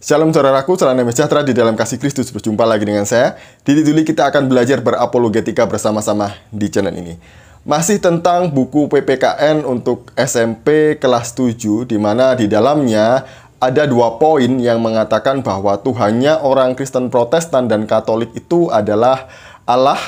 Shalom saudaraku, salam damai sejahtera di dalam kasih Kristus. Berjumpa lagi dengan saya. Di Tiduli kita akan belajar berapologetika bersama-sama di channel ini. Masih tentang buku PPKN untuk SMP kelas 7, di mana di dalamnya ada 2 poin yang mengatakan bahwa Tuhannya orang Kristen Protestan dan Katolik itu adalah Allah,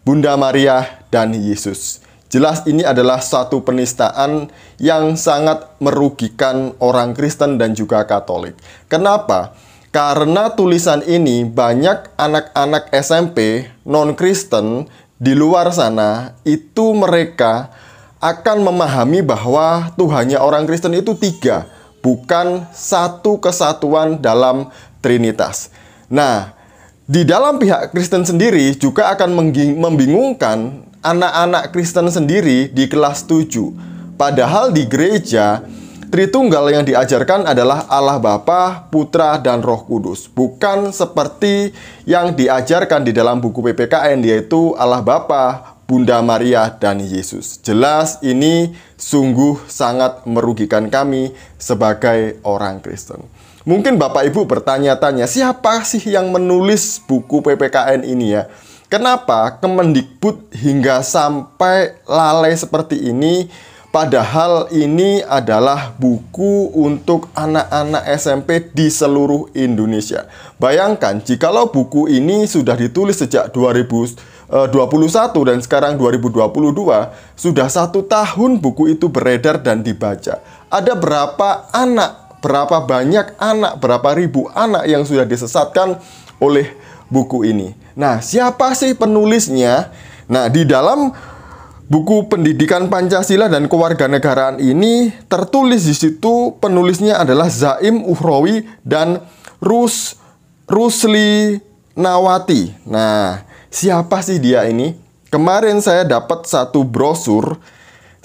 Bunda Maria, dan Yesus. Jelas ini adalah satu penistaan yang sangat merugikan orang Kristen dan juga Katolik. Kenapa? Karena tulisan ini banyak anak-anak SMP non-Kristen di luar sana itu mereka akan memahami bahwa Tuhannya orang Kristen itu 3, bukan satu kesatuan dalam Trinitas. Nah, di dalam pihak Kristen sendiri juga akan membingungkan anak-anak Kristen sendiri di kelas 7. Padahal di gereja, Tritunggal yang diajarkan adalah Allah Bapa, Putra, dan Roh Kudus. Bukan seperti yang diajarkan di dalam buku PPKN, yaitu Allah Bapa, Bunda Maria, dan Yesus. Jelas ini sungguh sangat merugikan kami sebagai orang Kristen. Mungkin Bapak Ibu bertanya-tanya, siapa sih yang menulis buku PPKN ini ya? Kenapa Kemendikbud hingga sampai lalai seperti ini? Padahal ini adalah buku untuk anak-anak SMP di seluruh Indonesia. Bayangkan, jikalau buku ini sudah ditulis sejak 2021 dan sekarang 2022, sudah 1 tahun buku itu beredar dan dibaca. Ada berapa anak, berapa banyak anak, berapa ribu anak yang sudah disesatkan oleh buku ini. Nah, siapa sih penulisnya? Nah, di dalam buku Pendidikan Pancasila dan Kewarganegaraan ini tertulis di situ penulisnya adalah Zaim Uhrowi dan Rusli Nawati. Nah, siapa sih dia ini? Kemarin saya dapat satu brosur.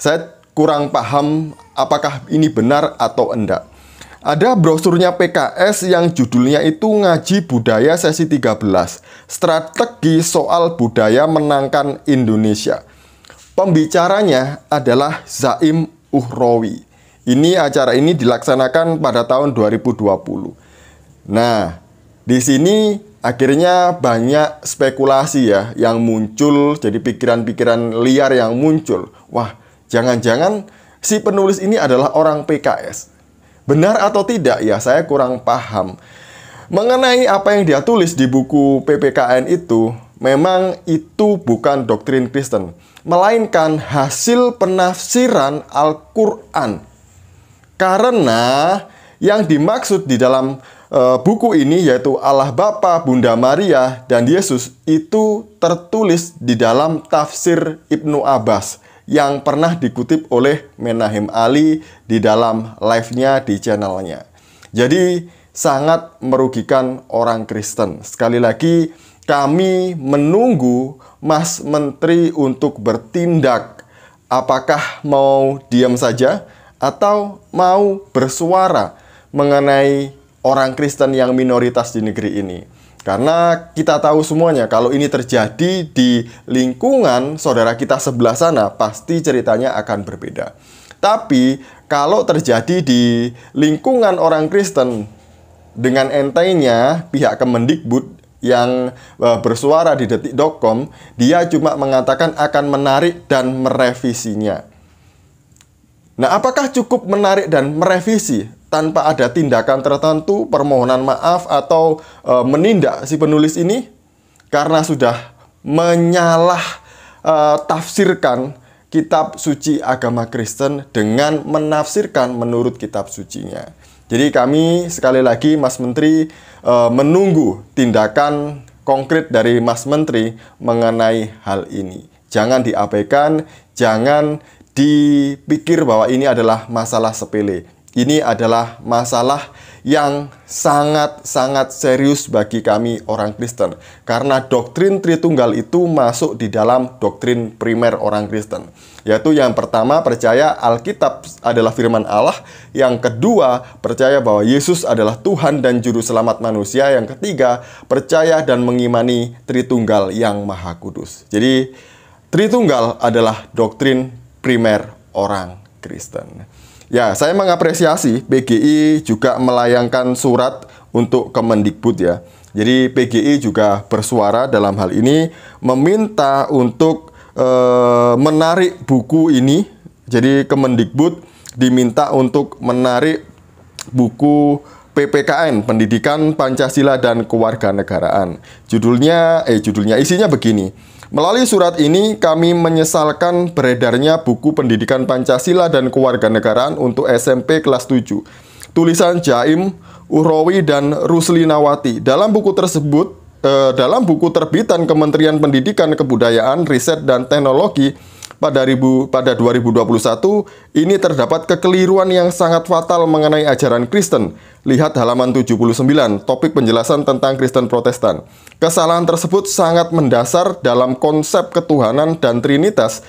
Saya kurang paham apakah ini benar atau enggak. Ada brosurnya PKS yang judulnya itu Ngaji Budaya Sesi 13, Strategi Soal Budaya Menangkan Indonesia. Pembicaranya adalah Zaim Uhrowi. Acara ini dilaksanakan pada tahun 2020. Nah, di sini akhirnya banyak spekulasi ya yang muncul, jadi pikiran-pikiran liar yang muncul. Wah, jangan-jangan si penulis ini adalah orang PKS. Benar atau tidak ya, saya kurang paham. Mengenai apa yang dia tulis di buku PPKN itu, memang itu bukan doktrin Kristen, melainkan hasil penafsiran Al-Quran. Karena yang dimaksud di dalam buku ini yaitu Allah Bapa, Bunda Maria, dan Yesus itu tertulis di dalam tafsir Ibnu Abbas yang pernah dikutip oleh Menahem Ali di dalam live-nya di channelnya. Jadi sangat merugikan orang Kristen. Sekali lagi, kami menunggu Mas Menteri untuk bertindak. Apakah mau diam saja atau mau bersuara mengenai orang Kristen yang minoritas di negeri ini? Karena kita tahu semuanya, kalau ini terjadi di lingkungan saudara kita sebelah sana, pasti ceritanya akan berbeda. Tapi, kalau terjadi di lingkungan orang Kristen, dengan entengnya pihak Kemendikbud yang bersuara di detik.com, dia cuma mengatakan akan menarik dan merevisinya. Nah, apakah cukup menarik dan merevisi tanpa ada tindakan tertentu, permohonan maaf, atau menindak si penulis ini? Karena sudah menyalah tafsirkan kitab suci agama Kristen dengan menafsirkan menurut kitab sucinya. Jadi kami sekali lagi Mas Menteri menunggu tindakan konkret dari Mas Menteri mengenai hal ini. Jangan diabaikan, jangan dipikir bahwa ini adalah masalah sepele. Ini adalah masalah yang sangat-sangat serius bagi kami orang Kristen. Karena doktrin Tritunggal itu masuk di dalam doktrin primer orang Kristen. Yaitu yang pertama, percaya Alkitab adalah firman Allah. Yang kedua, percaya bahwa Yesus adalah Tuhan dan Juru Selamat manusia. Yang ketiga, percaya dan mengimani Tritunggal yang Maha Kudus. Jadi, Tritunggal adalah doktrin primer orang Kristen. Ya, saya mengapresiasi PGI juga melayangkan surat untuk Kemendikbud ya. Jadi PGI juga bersuara dalam hal ini, meminta untuk menarik buku ini. Jadi Kemendikbud diminta untuk menarik buku PPKN, Pendidikan Pancasila dan Kewarganegaraan. Judulnya isinya begini. Melalui surat ini kami menyesalkan beredarnya buku Pendidikan Pancasila dan Kewarganegaraan untuk SMP kelas 7. Tulisan Jaim, Uhrowi dan Ruslinawati. Dalam buku tersebut, dalam buku terbitan Kementerian Pendidikan, Kebudayaan, Riset dan Teknologi pada 2021, ini terdapat kekeliruan yang sangat fatal mengenai ajaran Kristen. Lihat halaman 79, topik penjelasan tentang Kristen Protestan. Kesalahan tersebut sangat mendasar dalam konsep ketuhanan dan Trinitas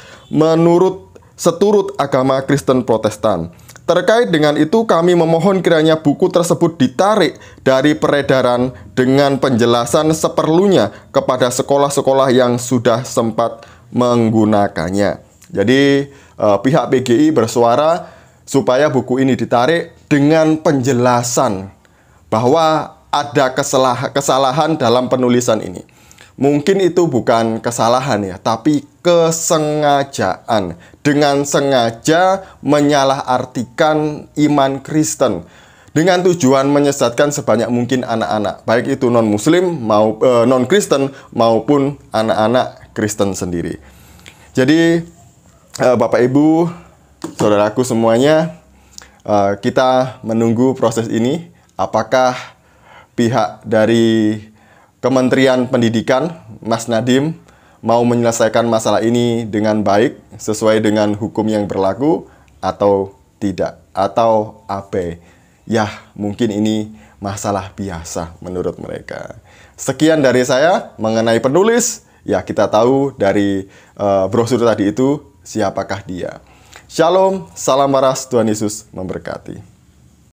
seturut agama Kristen Protestan. Terkait dengan itu, kami memohon kiranya buku tersebut ditarik dari peredaran dengan penjelasan seperlunya kepada sekolah-sekolah yang sudah sempat menggunakannya. Jadi pihak PGI bersuara supaya buku ini ditarik dengan penjelasan bahwa ada kesalahan dalam penulisan ini. Mungkin itu bukan kesalahan ya, tapi kesengajaan. Dengan sengaja menyalahartikan iman Kristen dengan tujuan menyesatkan sebanyak mungkin anak-anak, baik itu non-muslim, non-Kristen maupun anak-anak Kristen sendiri. Jadi Bapak Ibu, saudaraku semuanya, kita menunggu proses ini. Apakah pihak dari Kementerian Pendidikan, Mas Nadiem, mau menyelesaikan masalah ini dengan baik, sesuai dengan hukum yang berlaku, atau tidak, atau abai. Ya, mungkin ini masalah biasa menurut mereka. Sekian dari saya mengenai penulis. Ya, kita tahu dari brosur tadi itu siapakah dia. Shalom, salam waras, Tuhan Yesus memberkati.